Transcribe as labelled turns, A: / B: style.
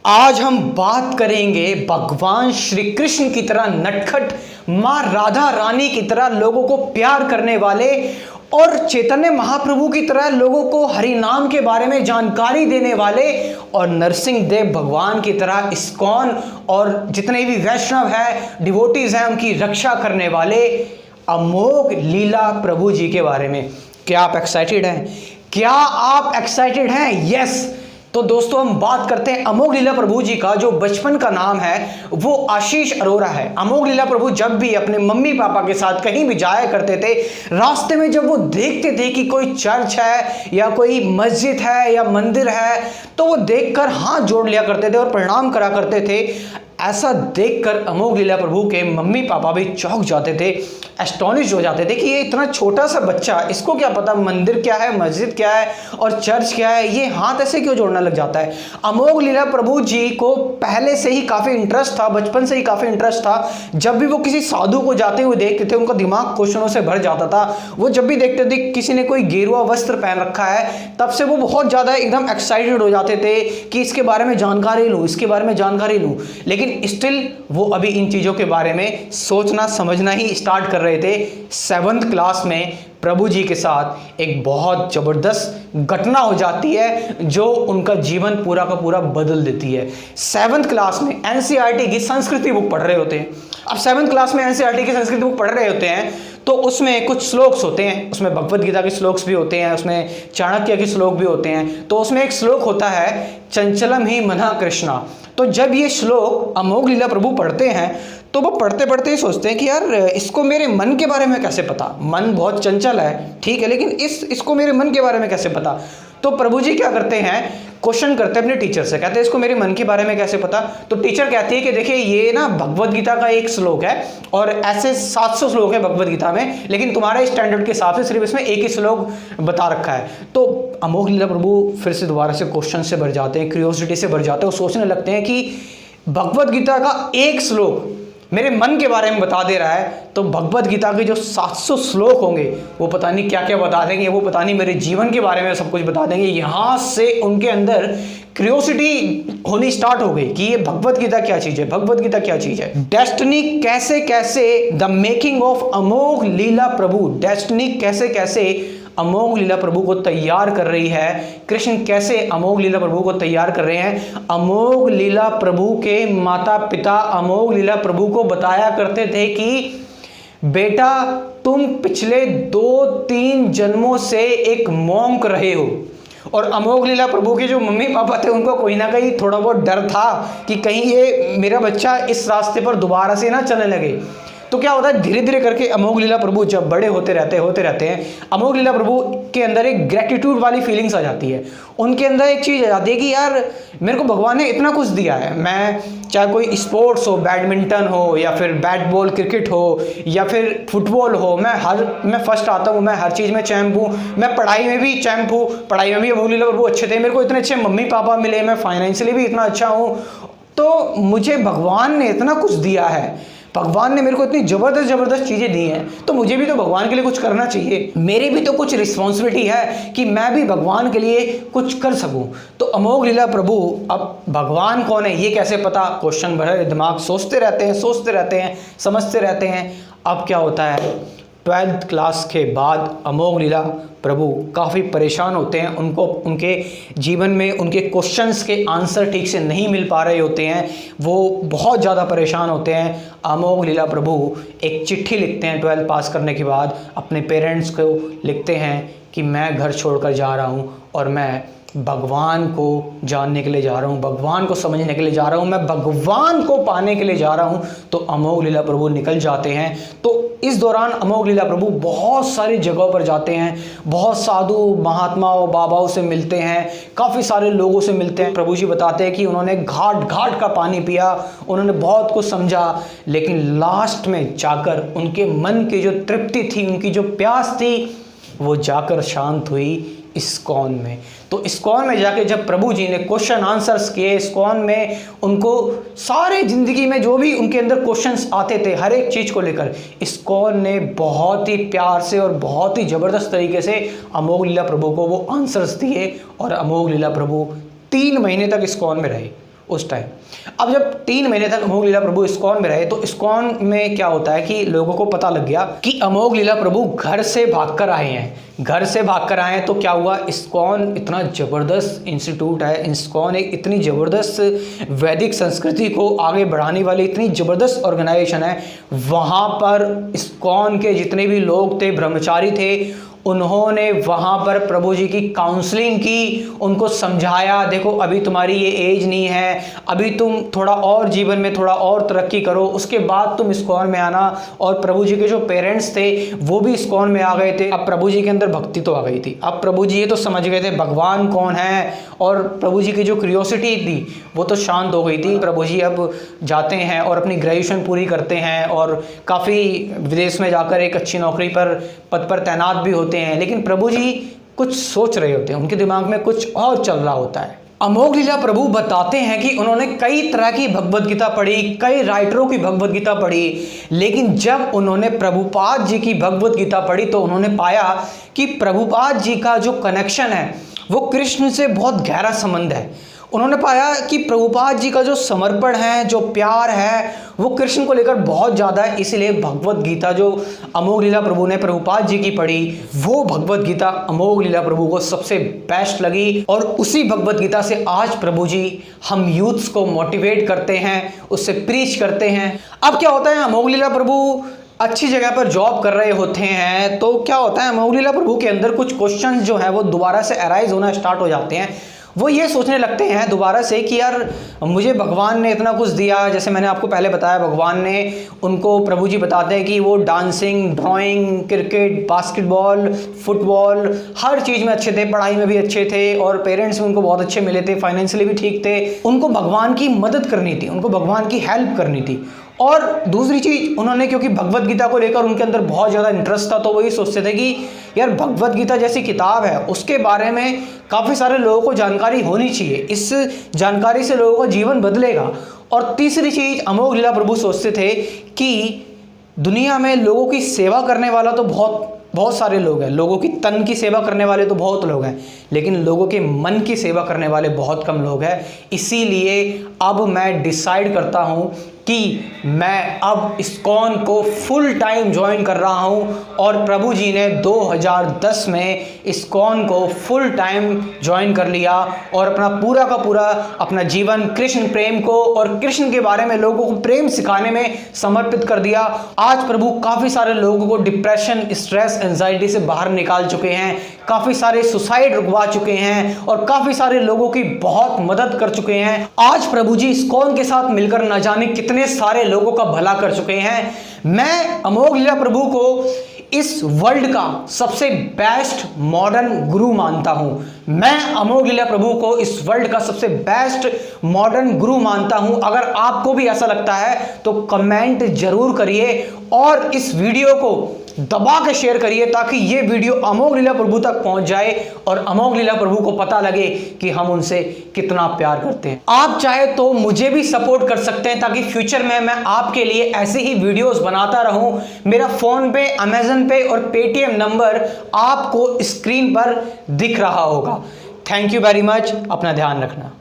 A: आज हम बात करेंगे भगवान श्री कृष्ण की तरह नटखट, मां राधा रानी की तरह लोगों को प्यार करने वाले और चैतन्य महाप्रभु की तरह लोगों को हरि नाम के बारे में जानकारी देने वाले और नरसिंह देव भगवान की तरह इस्कॉन और जितने भी वैष्णव हैं, डिवोटीज हैं, उनकी रक्षा करने वाले अमोघ लीला प्रभु जी के बारे में। क्या आप एक्साइटेड हैं? क्या आप एक्साइटेड हैं? यस। तो दोस्तों हम बात करते हैं अमोघ लीला प्रभु जी का, जो बचपन का नाम है वो आशीष अरोरा है। अमोघ लीला प्रभु जब भी अपने मम्मी पापा के साथ कहीं भी जाया करते थे, रास्ते में जब वो देखते थे कि कोई चर्च है या कोई मस्जिद है या मंदिर है, तो वो देखकर हाथ जोड़ लिया करते थे और प्रणाम करा करते थे। ऐसा देखकर अमोघ लीला प्रभु के मम्मी पापा भी चौंक जाते थे, एस्टॉनिश हो जाते थे कि ये इतना छोटा सा बच्चा, इसको क्या पता मंदिर क्या है, मस्जिद क्या है और चर्च क्या है, ये हाथ ऐसे क्यों जोड़ने लग जाता है। अमोघ लीला प्रभु जी को पहले से ही काफ़ी इंटरेस्ट था, बचपन से ही काफ़ी इंटरेस्ट था। जब भी वो किसी साधु को जाते हुए देखते थे, उनका दिमाग क्वेश्चनों से भर जाता था। वो जब भी देखते थे किसी ने कोई गेरुआ वस्त्र पहन रखा है, तब से वो बहुत ज़्यादा एकदम एक्साइटेड हो जाते थे कि इसके बारे में जानकारी लूँ, इसके बारे में जानकारी लूँ। लेकिन स्टिल वो अभी इन चीज़ों के बारे में सोचना समझना ही स्टार्ट कर रहे थे। 7th क्लास में प्रभु जी के साथ एक बहुत ज़बरदस्त घटना हो जाती है जो उनका जीवन पूरा का पूरा बदल देती है। 7th क्लास में एनसीईआरटी की संस्कृति बुक पढ़ रहे होते हैं। अब 7th क्लास में एनसीईआरटी की संस्कृति बुक पढ़ रहे होते हैं तो उसमें कुछ श्लोक्स होते हैं, उसमें भगवद गीता के श्लोक्स भी होते हैं, उसमें चाणक्य के श्लोक भी होते हैं। तो उसमें एक श्लोक होता है, चंचलम ही मनः कृष्णा। तो जब ये श्लोक अमोघ लीला प्रभु पढ़ते हैं तो वो पढ़ते पढ़ते ही सोचते हैं कि यार इसको मेरे मन के बारे में कैसे पता। मन बहुत चंचल है, ठीक है, लेकिन इसको मेरे मन के बारे में कैसे पता। तो प्रभु जी क्या करते हैं, क्वेश्चन करते हैं अपने टीचर से, कहते हैं इसको मेरे मन के बारे में कैसे पता। तो टीचर कहती है कि देखिए ये ना भगवद गीता का एक श्लोक है और ऐसे 700 श्लोक है भगवद गीता में, लेकिन तुम्हारे स्टैंडर्ड के हिसाब से सिर्फ इसमें एक ही श्लोक बता रखा है। तो अमोघ लीला प्रभु फिर से दोबारा से क्वेश्चन से भर जाते हैं, क्यूरियोसिटी से भर जाते हैं और सोचने लगते हैं कि भगवद गीता का एक श्लोक मेरे मन के बारे में बता दे रहा है, तो भगवद गीता के जो 700 श्लोक होंगे वो पता नहीं क्या क्या बता देंगे, वो पता नहीं मेरे जीवन के बारे में सब कुछ बता देंगे। यहाँ से उनके अंदर क्यूरियोसिटी होनी स्टार्ट हो गई कि ये भगवद गीता क्या चीज़ है, भगवद गीता क्या चीज़ है। डेस्टिनी कैसे कैसे the making of Amogh Leela Prabhu, destiny कैसे कैसे अमोघ लीला प्रभु को तैयार कर रही है, कृष्ण कैसे अमोघ लीला प्रभु को तैयार कर रहे हैं। अमोघ लीला प्रभु के माता पिता अमोघ लीला प्रभु को बताया करते थे कि बेटा तुम पिछले 2-3 जन्मों से एक मॉन्क रहे हो। और अमोघ लीला प्रभु के जो मम्मी पापा थे उनको कोई ना कहीं थोड़ा बहुत डर था कि कहीं ये मेरा बच्चा इस रास्ते पर दोबारा से ना चलने लगे। तो क्या होता है, धीरे धीरे करके अमोघ लीला प्रभु जब बड़े होते रहते हैं, अमोघ लीला प्रभु के अंदर एक ग्रेटिट्यूड वाली फीलिंग्स आ जाती है। उनके अंदर एक चीज़ आ जाती है कि यार मेरे को भगवान ने इतना कुछ दिया है, मैं चाहे कोई स्पोर्ट्स हो, बैडमिंटन हो या फिर बैट बॉल क्रिकेट हो या फिर फुटबॉल हो, मैं फर्स्ट आता हूँ, मैं हर चीज़ में चैम्प हूँ, मैं पढ़ाई में भी चैम्प हूँ, पढ़ाई में भी अमोघ लीला प्रभु अच्छे थे, मेरे को इतने अच्छे मम्मी पापा मिले, मैं फाइनेंशियली भी इतना अच्छा हूँ। तो मुझे भगवान ने इतना कुछ दिया है, भगवान ने मेरे को इतनी ज़बरदस्त चीज़ें दी हैं, तो मुझे भी तो भगवान के लिए कुछ करना चाहिए, मेरी भी तो कुछ रिस्पॉन्सिबिलिटी है कि मैं भी भगवान के लिए कुछ कर सकूं। तो अमोघ लीला प्रभु अब भगवान कौन है ये कैसे पता, क्वेश्चन भरे दिमाग सोचते रहते हैं, समझते रहते हैं। अब क्या होता है, 12th क्लास के बाद अमोघ लीला प्रभु काफ़ी परेशान होते हैं, उनको उनके जीवन में उनके क्वेश्चंस के आंसर ठीक से नहीं मिल पा रहे होते हैं, वो बहुत ज़्यादा परेशान होते हैं। अमोघ लीला प्रभु एक चिट्ठी लिखते हैं 12th पास करने के बाद, अपने पेरेंट्स को लिखते हैं कि मैं घर छोड़कर जा रहा हूँ और मैं भगवान को जानने के लिए जा रहा हूँ, भगवान को समझने के लिए जा रहा हूँ, मैं भगवान को पाने के लिए जा रहा हूँ। तो अमोघ लीला प्रभु निकल जाते हैं। तो इस दौरान अमोघ लीला प्रभु बहुत सारी जगहों पर जाते हैं, बहुत साधु महात्माओं बाबाओं से मिलते हैं, काफ़ी सारे लोगों से मिलते हैं। प्रभु जी बताते हैं कि उन्होंने घाट घाट का पानी पिया, उन्होंने बहुत कुछ समझा, लेकिन लास्ट में जाकर उनके मन की जो तृप्ति थी, उनकी जो प्यास थी, वो जाकर शांत हुई इस्कॉन में। तो इस्कॉन में जाके जब प्रभु जी ने क्वेश्चन आंसर्स किए, इस्कॉन में उनको सारे ज़िंदगी में जो भी उनके अंदर क्वेश्चंस आते थे हर एक चीज़ को लेकर, इस्कॉन ने बहुत ही प्यार से और बहुत ही ज़बरदस्त तरीके से अमोघ लीला प्रभु को वो आंसर्स दिए और अमोघ लीला प्रभु 3 महीने तक इस्कॉन में रहे। उस टाइम। अब जब 3 महीने तक अमोघ लीला प्रभु इस्कॉन में रहे तो इस्कॉन में क्या होता है कि लोगों को पता लग गया कि अमोघ लीला प्रभु घर से भागकर आए हैं। घर से भागकर आए हैं तो क्या हुआ, इस्कॉन इतना ज़बरदस्त इंस्टीट्यूट है, इस्कॉन एक इतनी ज़बरदस्त वैदिक संस्कृति को आगे बढ़ाने वाली इतनी ज़बरदस्त ऑर्गेनाइजेशन है। वहाँ पर इस्कॉन के जितने भी लोग थे, ब्रह्मचारी थे, उन्होंने वहाँ पर प्रभु जी की काउंसलिंग की, उनको समझाया, देखो अभी तुम्हारी ये एज नहीं है, अभी तुम थोड़ा और जीवन में थोड़ा और तरक्की करो, उसके बाद तुम इस्कॉन में आना। और प्रभु जी के जो पेरेंट्स थे वो भी इस्कॉन में आ गए थे। अब प्रभु जी के अंदर भक्ति तो आ गई थी, अब प्रभु जी ये तो समझ गए थे भगवान कौन है, और प्रभु जी की जो क्यूरियोसिटी थी वो तो शांत हो गई थी। प्रभु जी अब जाते हैं और अपनी ग्रेजुएशन पूरी करते हैं और काफ़ी विदेश में जाकर एक अच्छी नौकरी पर पद पर तैनात भी होते हैं। लेकिन प्रभु जी कुछ सोच रहे होते हैं, उनके दिमाग में कुछ और चल रहा होता है। अमोघ लीला प्रभु बताते हैं कि उन्होंने कई तरह की भगवद गीता पढ़ी, कई राइटरों की भगवद गीता पढ़ी, लेकिन जब उन्होंने प्रभुपाद जी की भगवद गीता पढ़ी तो उन्होंने पाया कि प्रभुपाद जी का जो कनेक्शन है वो कृष्ण से बहुत गहरा संबंध है। उन्होंने पाया कि प्रभुपाद जी का जो समर्पण है, जो प्यार है, वो कृष्ण को लेकर बहुत ज़्यादा है। इसलिए भगवद गीता जो अमोघ लीला प्रभु ने प्रभुपाद जी की पढ़ी, वो भगवद गीता अमोघ लीला प्रभु को सबसे बेस्ट लगी। और उसी भगवद गीता से आज प्रभु जी हम यूथ्स को मोटिवेट करते हैं, उससे प्रीच करते हैं। अब क्या होता है, अमोघ लीला प्रभु अच्छी जगह पर जॉब कर रहे होते हैं तो क्या होता है, अमोघ लीला प्रभु के अंदर कुछ क्वेश्चंस जो है वो दोबारा से अराइज होना स्टार्ट हो जाते हैं। वो ये सोचने लगते हैं दोबारा से कि यार मुझे भगवान ने इतना कुछ दिया, जैसे मैंने आपको पहले बताया भगवान ने उनको, प्रभु जी बताते हैं कि वो dancing, drawing, cricket, basketball, football, हर चीज़ में अच्छे थे, पढ़ाई में भी अच्छे थे और पेरेंट्स भी उनको बहुत अच्छे मिले थे, फाइनेंशियली भी ठीक थे। उनको भगवान की मदद करनी थी, उनको भगवान की हेल्प करनी थी। और दूसरी चीज़ उन्होंने, क्योंकि भगवद गीता को लेकर उनके अंदर बहुत ज़्यादा इंटरेस्ट था, तो वो ये सोचते थे कि यार भगवद गीता जैसी किताब है, उसके बारे में काफ़ी सारे लोगों को जानकारी होनी चाहिए, इस जानकारी से लोगों का जीवन बदलेगा। और तीसरी चीज़ अमोघ लीला प्रभु सोचते थे कि दुनिया में लोगों की सेवा करने वाला तो बहुत सारे लोग हैं, लोगों की तन की सेवा करने वाले तो बहुत लोग हैं, लेकिन लोगों के मन की सेवा करने वाले बहुत कम लोग हैं। इसीलिए अब मैं डिसाइड करता हूं कि मैं अब इस्कॉन को फुल टाइम ज्वाइन कर रहा हूं। और प्रभु जी ने 2010 में इस्कॉन को फुल टाइम ज्वाइन कर लिया और अपना पूरा का पूरा अपना जीवन कृष्ण प्रेम को और कृष्ण के बारे में लोगों को प्रेम सिखाने में समर्पित कर दिया। आज प्रभु काफ़ी सारे लोगों को डिप्रेशन, स्ट्रेस, एंजाइटी से बाहर निकाल चुके हैं, काफ़ी सारे सुसाइड रुकवा चुके हैं और काफ़ी सारे लोगों की बहुत मदद कर चुके हैं। आज प्रभु जी इस्कॉन के साथ मिलकर न जाने कितने सारे लोगों का भला कर चुके हैं। मैं अमोघ लीला प्रभु को इस वर्ल्ड का सबसे बेस्ट मॉडर्न गुरु मानता हूं। मैं अमोघ लीला प्रभु को इस वर्ल्ड का सबसे बेस्ट मॉडर्न गुरु मानता हूं। अगर आपको भी ऐसा लगता है तो कमेंट जरूर करिए और इस वीडियो को दबा के शेयर करिए ताकि ये वीडियो अमोघ लीला प्रभु तक पहुंच जाए और अमोघ लीला प्रभु को पता लगे कि हम उनसे कितना प्यार करते हैं। आप चाहे तो मुझे भी सपोर्ट कर सकते हैं ताकि फ्यूचर में मैं आपके लिए ऐसे ही वीडियोस बनाता रहूं। मेरा फोन पे, अमेजन पे और पेटीएम नंबर आपको स्क्रीन पर दिख रहा होगा। Thank you very much. अपना ध्यान रखना।